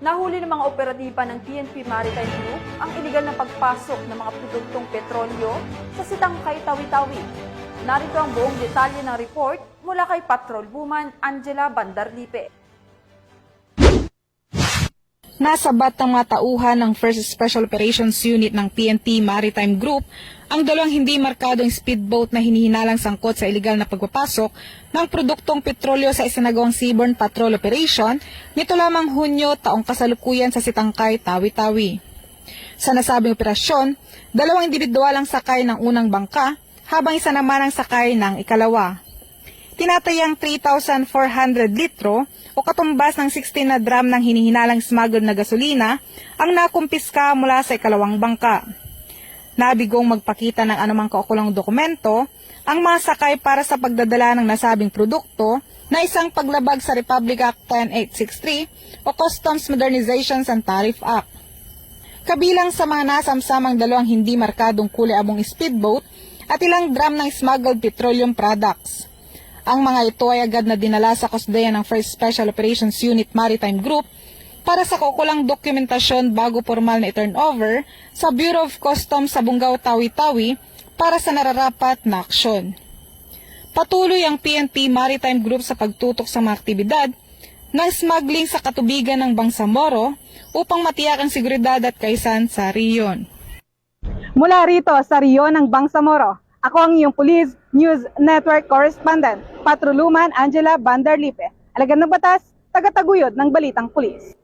Nahuli ng mga operatiba ng PNP Maritime Group ang iligal na pagpasok ng mga produktong petrolyo sa Sitangkay, Tawi-Tawi. Narito ang buong detalye ng report mula kay Patrol Woman Angela Bandarlipe. Nasabat ng mga tauhan ng 1st Special Operations Unit ng PNP Maritime Group ang dalawang hindi markadong speedboat na hinihinalang sangkot sa iligal na pagpapasok ng produktong petrolyo sa isinagawang seaborne patrol operation nito lamang Hunyo taong kasalukuyan sa Sitangkay, Tawi-Tawi. Sa nasabing operasyon, dalawang individual ang sakay ng unang bangka habang isa naman ang sakay ng ikalawa. Tinatayang 3,400 litro o katumbas ng 16 na drum ng hinihinalang smuggled na gasolina ang nakumpiska mula sa ikalawang bangka. Nabigong magpakita ng anumang kaukulang dokumento ang mga sakay para sa pagdadala ng nasabing produkto na isang paglabag sa Republic Act 10863 o Customs Modernizations and Tariff Act. Kabilang sa mga nasamsamang dalawang hindi markadong kulay abong speedboat at ilang drum ng smuggled petroleum products. Ang mga ito ay agad na dinala sa kusdayan ng 1st Special Operations Unit Maritime Group para sa kaukulang dokumentasyon bago formal na i-turnover sa Bureau of Customs sa Bungaw, Tawi-Tawi para sa nararapat na aksyon. Patuloy ang PNP Maritime Group sa pagtutok sa mga aktibidad ng smuggling sa katubigan ng Bangsamoro upang matiyak ang seguridad at kaisan sa riyon. Mula rito sa riyon ng Bangsamoro, ako ang iyong Police News Network Correspondent, Patroluman Angela Bandarlipe. Alagad ng batas, tagataguyod ng Balitang Pulis.